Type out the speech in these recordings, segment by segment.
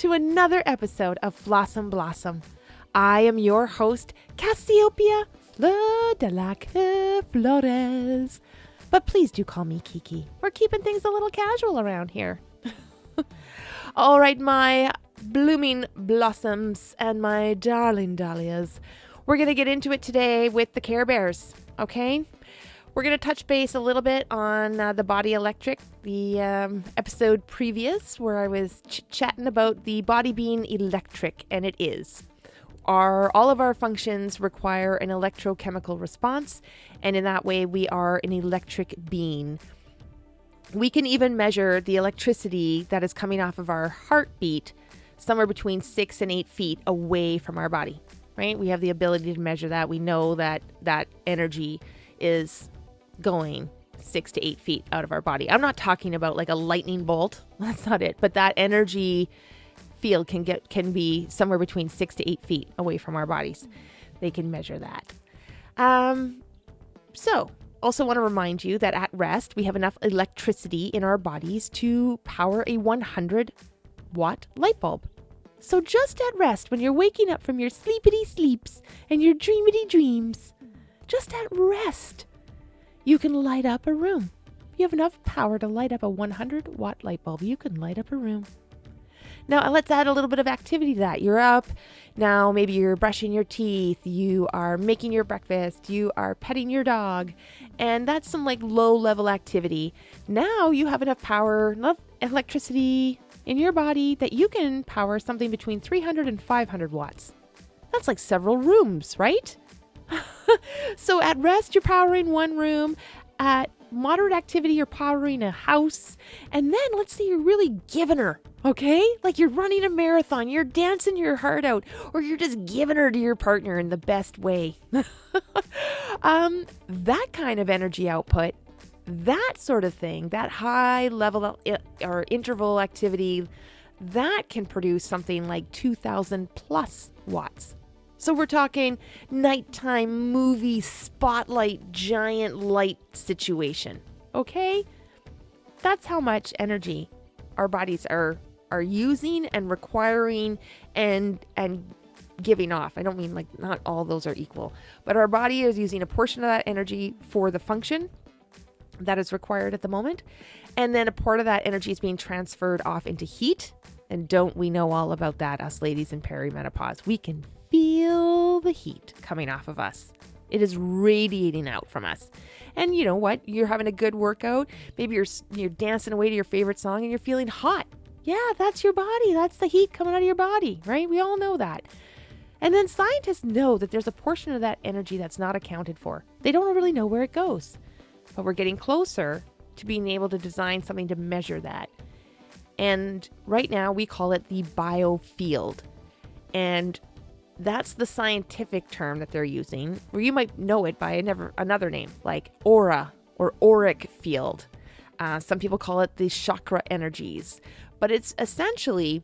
to another episode of Fl'AwesomeBlossom. I am your host, Cassiopeia Fleur de la Flores. But please do call me Kiki. We're keeping things a little casual around here. All right, my blooming blossoms and my darling dahlias. We're going to get into it today with the CareBears, okay? We're going to touch base a little bit on the body electric, the episode previous where I was chatting about the body being electric, and it is. All of our functions require an electrochemical response, and in that way we are an electric being. We can even measure the electricity that is coming off of our heartbeat somewhere between 6 and 8 feet away from our body, right? We have the ability to measure that. We know that that energy is going 6 to 8 feet out of our body. I'm not talking about like a lightning bolt. That's not it. But that energy field can be somewhere between 6 to 8 feet away from our bodies. They can measure that. So also want to remind you that at rest, we have enough electricity in our bodies to power a 100-watt light bulb. So just at rest, when you're waking up from your sleepity sleeps and your dreamity dreams, just at rest, you can light up a room. You have enough power to light up a 100-watt light bulb. You can light up a room. Now, let's add a little bit of activity to that. You're up. Now, maybe you're brushing your teeth. You are making your breakfast. You are petting your dog. And that's some like low-level activity. Now you have enough power, enough electricity in your body that you can power something between 300 and 500 watts. That's like several rooms, right? So at rest, you're powering one room. At moderate activity, you're powering a house. And then let's say you're really giving her, okay? Like you're running a marathon, you're dancing your heart out, or you're just giving her to your partner in the best way. That kind of energy output, that sort of thing, that high level or interval activity, that can produce something like 2,000 plus watts. So we're talking nighttime movie spotlight giant light situation, okay? That's how much energy our bodies are using and requiring and giving off. I don't mean like not all those are equal, but our body is using a portion of that energy for the function that is required at the moment. And then a part of that energy is being transferred off into heat. And don't we know all about that, us ladies in perimenopause? We can feel the heat coming off of us. It is radiating out from us. And you know what? You're having a good workout. Maybe you're dancing away to your favorite song and you're feeling hot. Yeah, that's your body. That's the heat coming out of your body, right? We all know that. And then scientists know that there's a portion of that energy that's not accounted for. They don't really know where it goes. But we're getting closer to being able to design something to measure that. And right now we call it the biofield. And that's the scientific term that they're using, or you might know it by another name, like aura or auric field. Some people call it the chakra energies, but it's essentially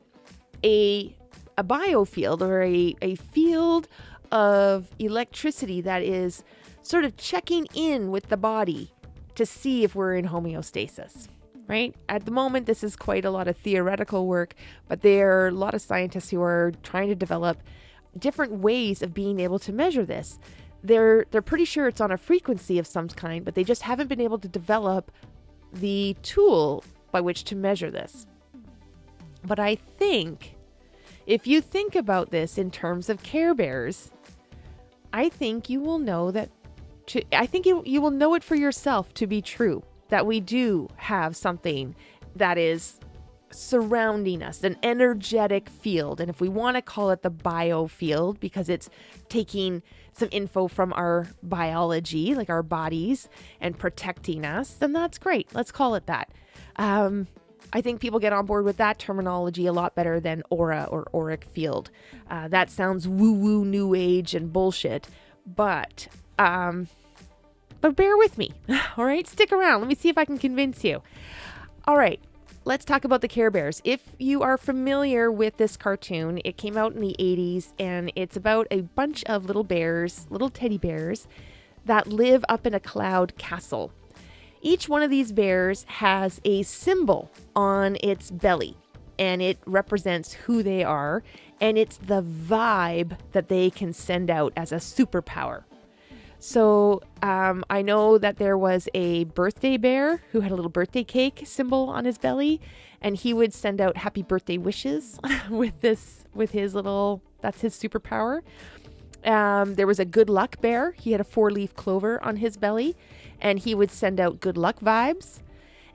a biofield or a field of electricity that is sort of checking in with the body to see if we're in homeostasis. Right? At the moment, this is quite a lot of theoretical work, but there are a lot of scientists who are trying to develop different ways of being able to measure this. They're pretty sure it's on a frequency of some kind, but they just haven't been able to develop the tool by which to measure this. But I think if you think about this in terms of CareBears, I think you will know that. I think you will know it for yourself to be true. That we do have something that is surrounding us, an energetic field. And if we want to call it the biofield because it's taking some info from our biology, like our bodies, and protecting us, then that's great. Let's call it that. I think people get on board with that terminology a lot better than aura or auric field. That sounds woo-woo, new age and bullshit. But bear with me, all right? Stick around. Let me see if I can convince you. All right, let's talk about the CareBears. If you are familiar with this cartoon, it came out in the 80s, and it's about a bunch of little bears, little teddy bears, that live up in a cloud castle. Each one of these bears has a symbol on its belly. and it represents who they are, and it's the vibe that they can send out as a superpower. So I know that there was a birthday bear who had a little birthday cake symbol on his belly, and he would send out happy birthday wishes with his little, that's his superpower. There was a good luck bear. He had a 4-leaf clover on his belly, and he would send out good luck vibes.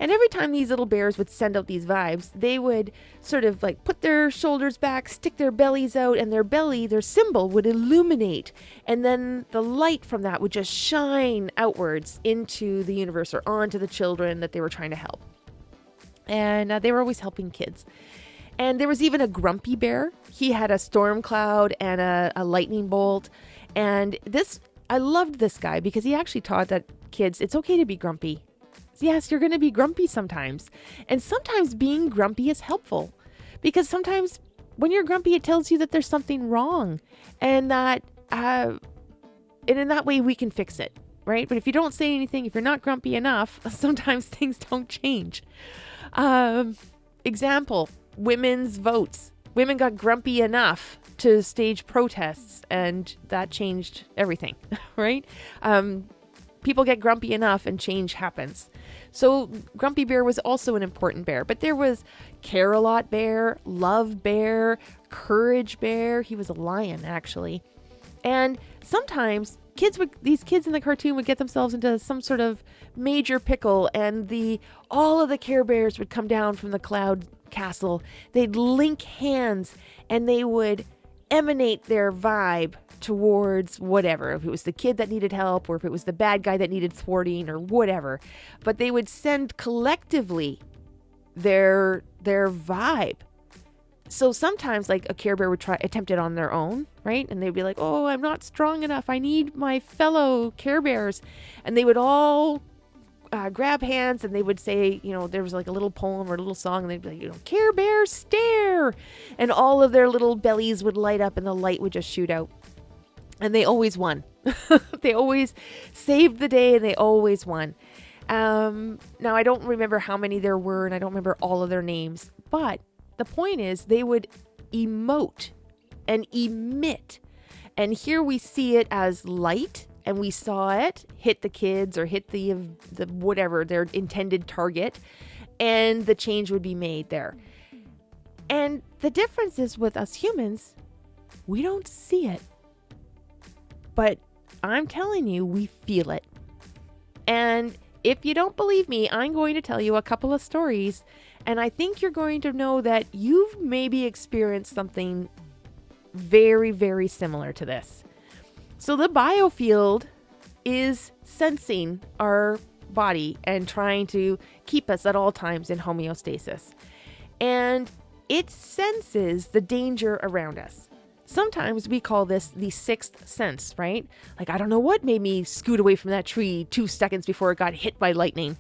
And every time these little bears would send out these vibes, they would sort of like put their shoulders back, stick their bellies out, and their symbol would illuminate. And then the light from that would just shine outwards into the universe or onto the children that they were trying to help. And they were always helping kids. And there was even a grumpy bear. He had a storm cloud and a lightning bolt. And I loved this guy because he actually taught that kids, it's okay to be grumpy. Yes, you're going to be grumpy sometimes. And sometimes being grumpy is helpful because sometimes when you're grumpy, it tells you that there's something wrong and that, and in that way we can fix it, right? But if you don't say anything, if you're not grumpy enough, sometimes things don't change. Example, women's votes. Women got grumpy enough to stage protests and that changed everything, right? People get grumpy enough and change happens. So Grumpy Bear was also an important bear, but there was Care-a-Lot Bear, Love Bear, Courage Bear. He was a lion, actually. And sometimes these kids in the cartoon would get themselves into some sort of major pickle, and all of the Care Bears would come down from the cloud castle. They'd link hands and they would emanate their vibe towards whatever, if it was the kid that needed help or if it was the bad guy that needed thwarting or whatever. But they would send collectively their vibe. So sometimes like a Care Bear would attempt it on their own, right? And they'd be like, oh, I'm not strong enough. I need my fellow Care Bears. And they would all grab hands and they would say, there was like a little poem or a little song and they'd be like, Care Bear stare. And all of their little bellies would light up and the light would just shoot out. And they always won. They always saved the day and they always won. Now, I don't remember how many there were and I don't remember all of their names. But the point is they would emote and emit. And here we see it as light. And we saw it hit the kids or hit the whatever, their intended target. And the change would be made there. And the difference is with us humans, we don't see it. But I'm telling you, we feel it. And if you don't believe me, I'm going to tell you a couple of stories. And I think you're going to know that you've maybe experienced something very, very similar to this. So the biofield is sensing our body and trying to keep us at all times in homeostasis. And it senses the danger around us. Sometimes we call this the sixth sense, right? Like, I don't know what made me scoot away from that tree 2 seconds before it got hit by lightning.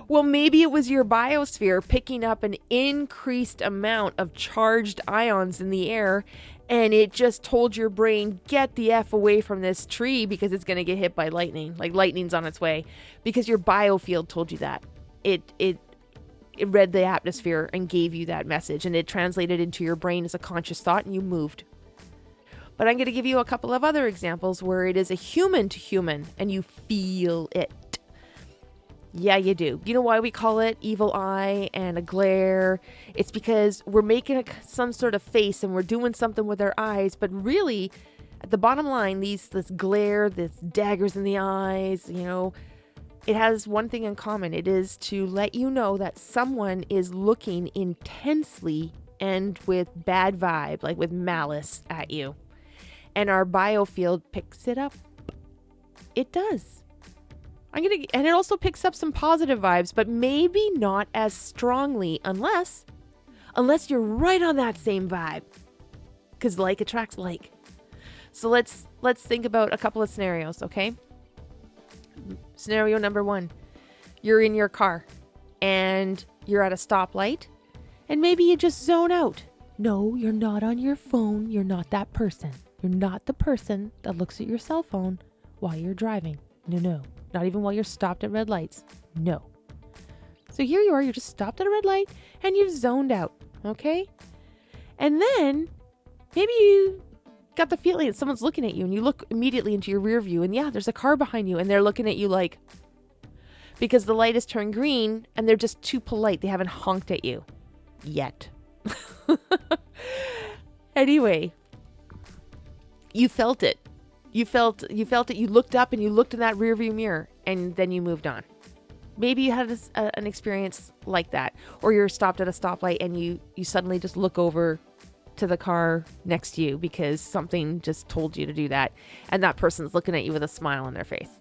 Well, maybe it was your biosphere picking up an increased amount of charged ions in the air, and it just told your brain, get the F away from this tree because it's going to get hit by lightning. Like lightning's on its way because your biofield told you that. It read the atmosphere and gave you that message, and it translated into your brain as a conscious thought, and you moved. But I'm going to give you a couple of other examples where it is a human to human and you feel it. Yeah, you do. You know why we call it evil eye and a glare? It's because we're making some sort of face and we're doing something with our eyes, but really, at the bottom line, this glare, this daggers in the eyes, it has one thing in common. It is to let you know that someone is looking intensely and with bad vibe, like with malice at you. And our biofield picks it up. It does. And it also picks up some positive vibes, but maybe not as strongly unless you're right on that same vibe. Because like attracts like. So let's think about a couple of scenarios, okay? Scenario number 1. You're in your car and you're at a stoplight and maybe you just zone out. No, you're not on your phone. You're not that person. You're not the person that looks at your cell phone while you're driving. No. Not even while you're stopped at red lights. No. So So here you are, you're just stopped at a red light and you've zoned out, okay? And then maybe you got the feeling that someone's looking at you and you look immediately into your rear view and yeah, there's a car behind you and they're looking at you like, because the light has turned green and they're just too polite. They haven't honked at you yet. Anyway, you felt it. You felt it. You looked up and you looked in that rearview mirror and then you moved on. Maybe you had an experience like that, or you're stopped at a stoplight and you suddenly just look over to the car next to you because something just told you to do that. And that person's looking at you with a smile on their face.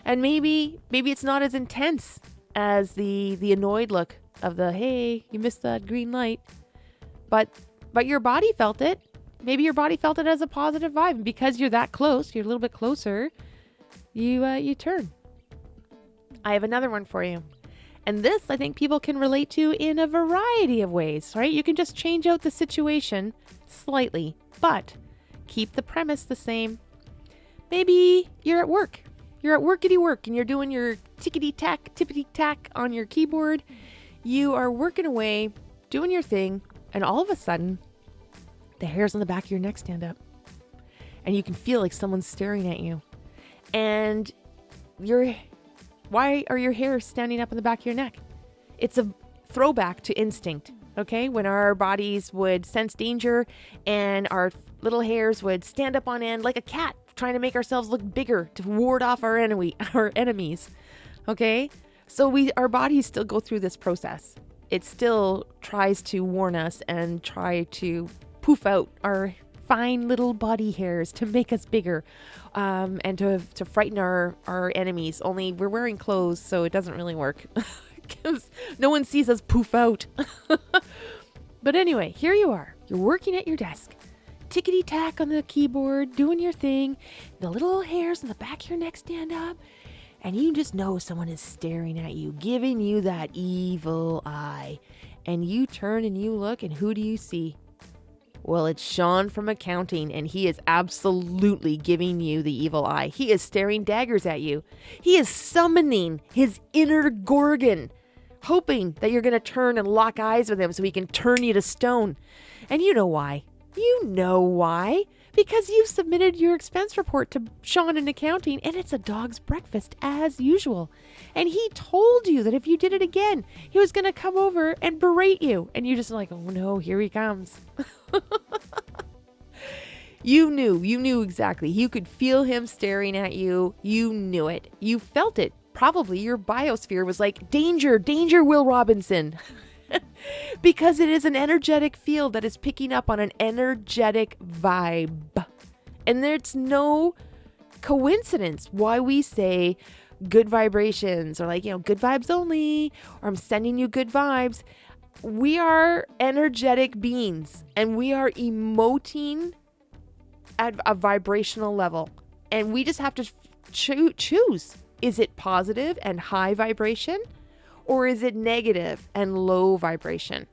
And maybe it's not as intense as the annoyed look of the, hey, you missed that green light. But your body felt it. Maybe your body felt it as a positive vibe. And because you're that close, you're a little bit closer, you turn. I have another one for you. And this, I think people can relate to in a variety of ways, right? You can just change out the situation slightly, but keep the premise the same. Maybe you're at work. You're at workity work and you're doing your tickety-tack, tippity-tack on your keyboard. You are working away, doing your thing, and all of a sudden, the hairs on the back of your neck stand up. And you can feel like someone's staring at you. And why are your hairs standing up on the back of your neck? It's a throwback to instinct, okay? When our bodies would sense danger and our little hairs would stand up on end like a cat, trying to make ourselves look bigger to ward off our enemies, okay? So our bodies still go through this process. It still tries to warn us and try to poof out our fine little body hairs to make us bigger, and to frighten our enemies. Only we're wearing clothes, so it doesn't really work because no one sees us poof out. But anyway, here you are. You're working at your desk. Tickety-tack on the keyboard, doing your thing. The little hairs on the back of your neck stand up. And you just know someone is staring at you, giving you that evil eye. And you turn and you look, and who do you see? Well, it's Sean from accounting, and he is absolutely giving you the evil eye. He is staring daggers at you. He is summoning his inner Gorgon, hoping that you're going to turn and lock eyes with him so he can turn you to stone. And you know why. You know why. Because you've submitted your expense report to Sean in accounting and it's a dog's breakfast as usual. And he told you that if you did it again, he was going to come over and berate you. And you're just like, oh no, here he comes. You knew exactly. You could feel him staring at you. You knew it. You felt it. Probably your biosphere was like, danger, danger, Will Robinson. Because it is an energetic field that is picking up on an energetic vibe. And there's no coincidence why we say good vibrations or good vibes only, or I'm sending you good vibes. We are energetic beings and we are emoting at a vibrational level. And we just have to choose. Is it positive and high vibration? Or is it negative and low vibration?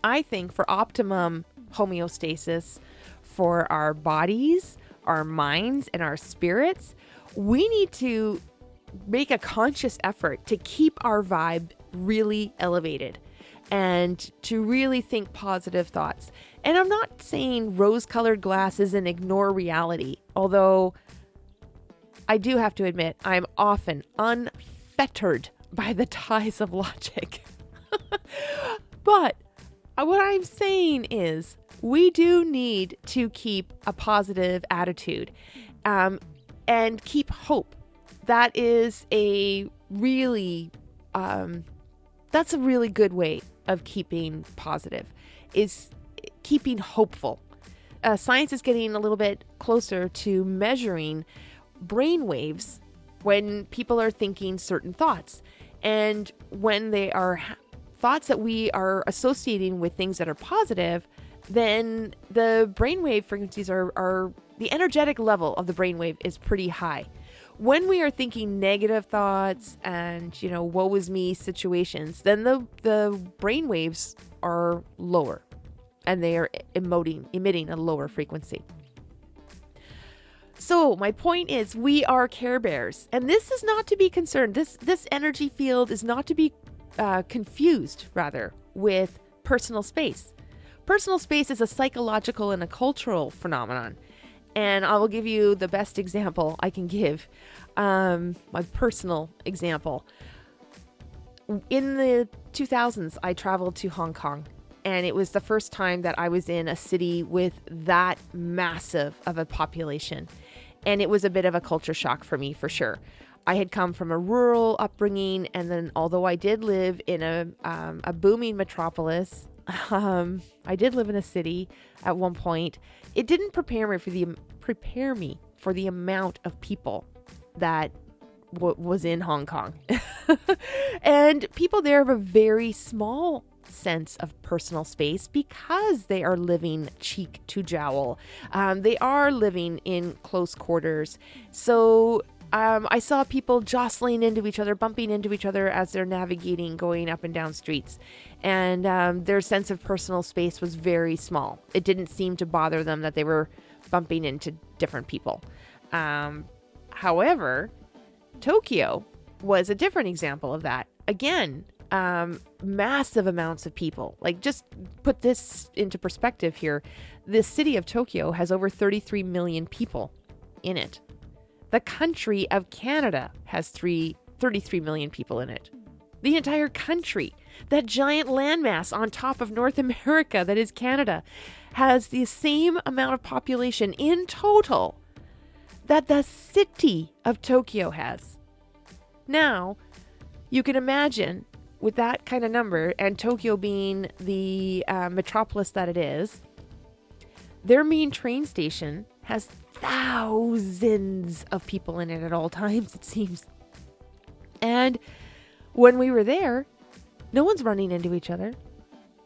I think for optimum homeostasis for our bodies, our minds, and our spirits, we need to make a conscious effort to keep our vibe really elevated and to really think positive thoughts. And I'm not saying rose-colored glasses and ignore reality, although I do have to admit I'm often unfettered by the ties of logic. But what I'm saying is we do need to keep a positive attitude and keep hope. That is a really that's a really good way of keeping positive, is keeping hopeful. Science is getting a little bit closer to measuring brain waves when people are thinking certain thoughts. And when they are thoughts that we are associating with things that are positive, then the brainwave frequencies are the energetic level of the brainwave is pretty high. When we are thinking negative thoughts and, woe is me situations, then the brainwaves are lower and they are emitting a lower frequency. So my point is, we are Care Bears, and this is not to be concerned. This energy field is not to be confused, rather, with personal space. Personal space is a psychological and a cultural phenomenon, and I will give you the best example I can give. My personal example. In the 2000s, I traveled to Hong Kong. And it was the first time that I was in a city with that massive of a population. And it was a bit of a culture shock for me, for sure. I had come from a rural upbringing. And then although I did live in a booming metropolis, I did live in a city at one point. It didn't prepare me for the amount of people that was in Hong Kong. And people there have a very small sense of personal space because they are living cheek to jowl. They are living in close quarters. So I saw people jostling into each other, bumping into each other as they're navigating, going up and down streets. And their sense of personal space was very small. It didn't seem to bother them that they were bumping into different people. However, Tokyo was a different example of that. Again, massive amounts of people. Like, just put this into perspective here. The city of Tokyo has over 33 million people in it. The country of Canada has 33 million people in it. The entire country, that giant landmass on top of North America that is Canada, has the same amount of population in total that the city of Tokyo has. Now, you can imagine with that kind of number, and Tokyo being the metropolis that it is, their main train station has thousands of people in it at all times, it seems. And when we were there, no one's running into each other.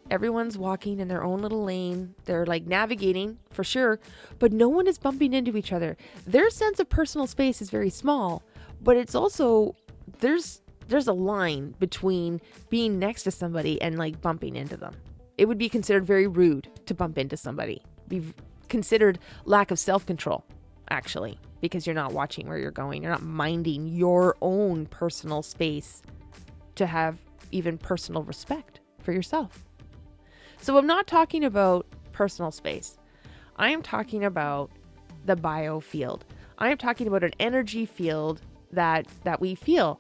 Everyone's walking in their own little lane. They're like navigating for sure, but no one is bumping into each other. Their sense of personal space is very small, but it's also, there's a line between being next to somebody and like bumping into them. It would be considered very rude to bump into somebody. Be considered lack of self-control, actually, because you're not watching where you're going. You're not minding your own personal space to have even personal respect for yourself. So I'm not talking about personal space. I am talking about the biofield. I am talking about an energy field that we feel.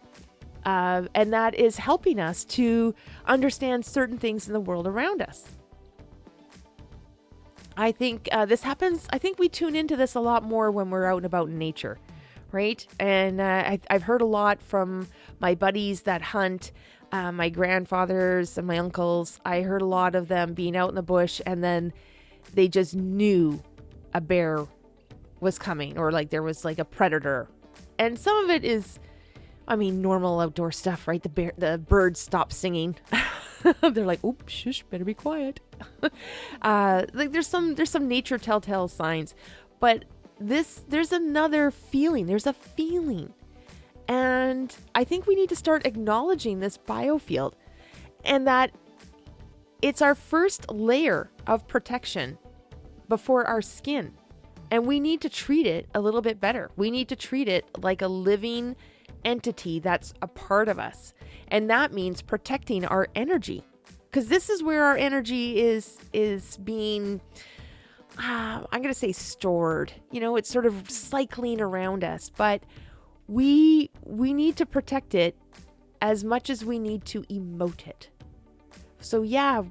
And that is helping us to understand certain things in the world around us. I think this happens. I think we tune into this a lot more when we're out and about in nature, right? And I've heard a lot from my buddies that hunt, my grandfathers and my uncles. I heard a lot of them being out in the bush, and then they just knew a bear was coming, or like there was like a predator. And some of it is, I mean, normal outdoor stuff, right? The birds stop singing. They're like, "Oops, shush, better be quiet." Like there's some nature telltale signs, but there's another feeling. There's a feeling, and I think we need to start acknowledging this biofield, and that it's our first layer of protection before our skin, and we need to treat it a little bit better. We need to treat it like a living entity that's a part of us, and that means protecting our energy, because this is where our energy is being I'm gonna say stored. It's sort of cycling around us, but we need to protect it as much as we need to emote it. So yeah,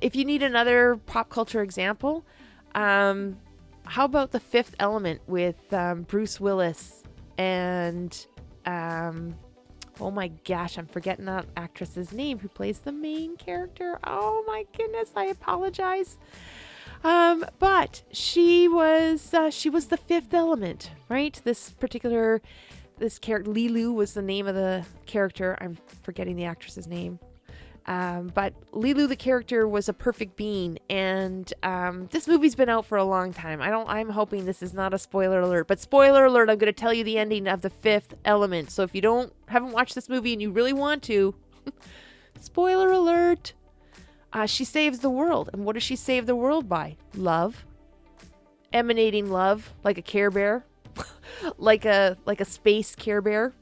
if you need another pop culture example, how about The Fifth Element with Bruce Willis and oh my gosh, I'm forgetting that actress's name who plays the main character. Oh my goodness, I apologize. But she was the fifth element, right? This character, Lilu was the name of the character. I'm forgetting the actress's name. But Lilu, the character, was a perfect being, and this movie's been out for a long time. I'm hoping this is not a spoiler alert, but spoiler alert, I'm going to tell you the ending of The Fifth Element. So if you haven't watched this movie and you really want to, spoiler alert, she saves the world. And what does she save the world by? Love. Emanating love, like a Care Bear, like a space Care Bear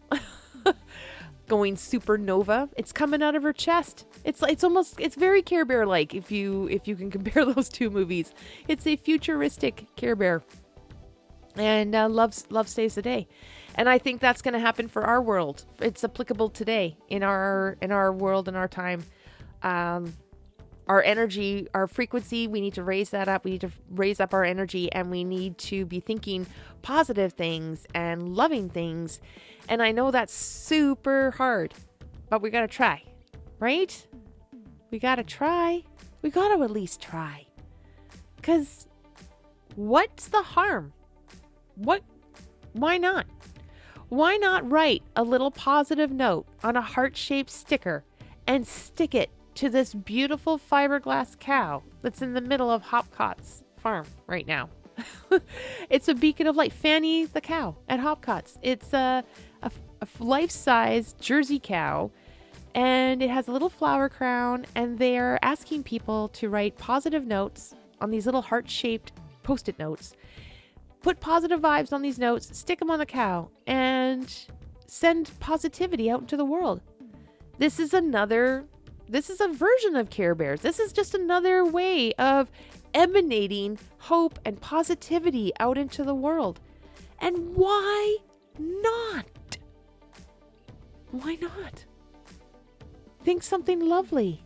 going supernova. It's coming out of her chest. It's very Care Bear like if you can compare those two movies. It's a futuristic Care Bear. And love saves the day. And I think that's going to happen for our world. It's applicable today in our world and our time. Our energy, our frequency, we need to raise that up. We need to raise up our energy, and we need to be thinking positive things and loving things. And I know that's super hard, but we got to try, right? We got to try. We got to at least try. Because what's the harm? Why not? Why not write a little positive note on a heart-shaped sticker and stick it to this beautiful fiberglass cow that's in the middle of Hopcott's farm right now? It's a beacon of light. Fanny the cow at Hopcott's. It's a life-size Jersey cow, and it has a little flower crown, and they're asking people to write positive notes on these little heart-shaped Post-it notes. Put positive vibes on these notes, stick them on the cow, and send positivity out into the world. This is a version of Care Bears. This is just another way of emanating hope and positivity out into the world. And why not? Why not? Think something lovely.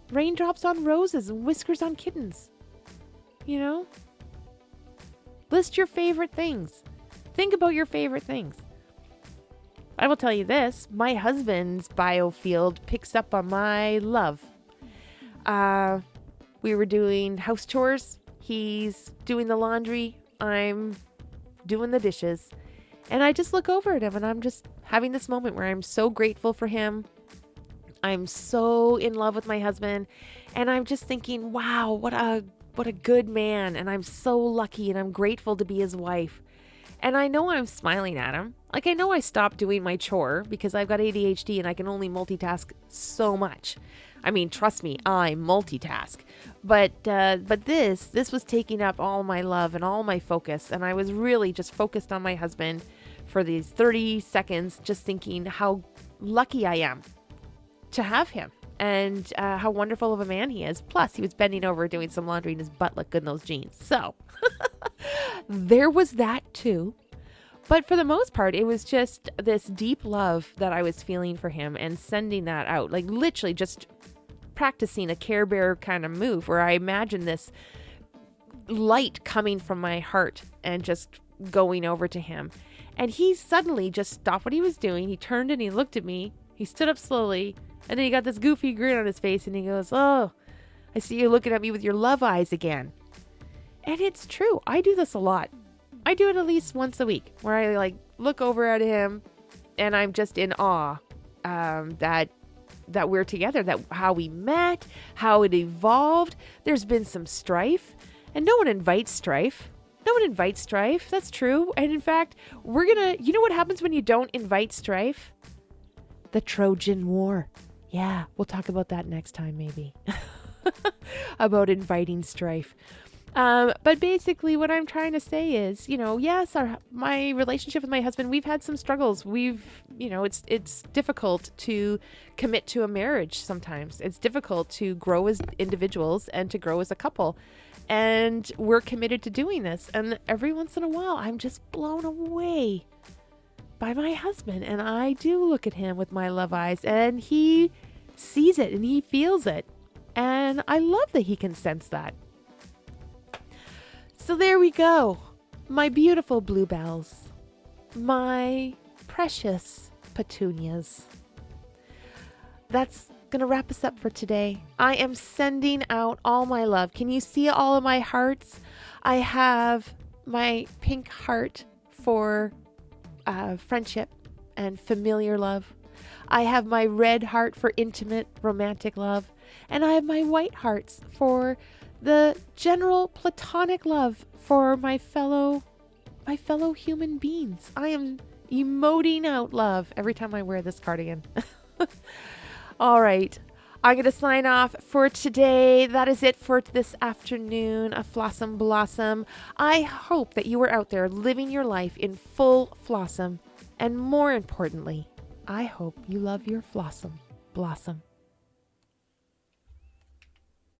Raindrops on roses and whiskers on kittens. You know? List your favorite things. Think about your favorite things. I will tell you this. My husband's biofield picks up on my love. We were doing house chores. He's doing the laundry. I'm doing the dishes. And I just look over at him, and I'm just having this moment where I'm so grateful for him. I'm so in love with my husband. And I'm just thinking, wow, what a good man. And I'm so lucky, and I'm grateful to be his wife. And I know I'm smiling at him. Like, I know I stopped doing my chore because I've got ADHD and I can only multitask so much. I mean, trust me, I multitask. But this was taking up all my love and all my focus. And I was really just focused on my husband for these 30 seconds, just thinking how lucky I am to have him. And how wonderful of a man he is. Plus, he was bending over doing some laundry, and his butt looked good in those jeans. So, there was that too. But for the most part, it was just this deep love that I was feeling for him and sending that out. Like, literally just practicing a Care Bear kind of move where I imagine this light coming from my heart and just going over to him. And he suddenly just stopped what he was doing. He turned and he looked at me. He stood up slowly. And then he got this goofy grin on his face, and he goes, "Oh, I see you looking at me with your love eyes again." And it's true. I do this a lot. I do it at least once a week, where I look over at him, and I'm just in awe that we're together, that how we met, how it evolved. There's been some strife, and no one invites strife. No one invites strife. That's true. And in fact, you know what happens when you don't invite strife? The Trojan War. Yeah, we'll talk about that next time, maybe. About inviting strife. But basically what I'm trying to say is, yes, my relationship with my husband, we've had some struggles. It's difficult to commit to a marriage sometimes. It's difficult to grow as individuals and to grow as a couple. And we're committed to doing this. And every once in a while, I'm just blown away by my husband, and I do look at him with my love eyes, and he sees it and he feels it, and I love that he can sense that. So there we go, my beautiful bluebells, my precious petunias. That's gonna wrap us up for today. I am sending out all my love. Can you see all of my hearts? I have my pink heart for friendship and familiar love. I have my red heart for intimate romantic love. And I have my white hearts for the general platonic love for my fellow human beings. I am emoting out love every time I wear this cardigan. All right. I'm going to sign off for today. That is it for this afternoon of Fl'Awesome Blossom. I hope that you are out there living your life in full Fl'Awesome. And more importantly, I hope you love your Fl'Awesome Blossom.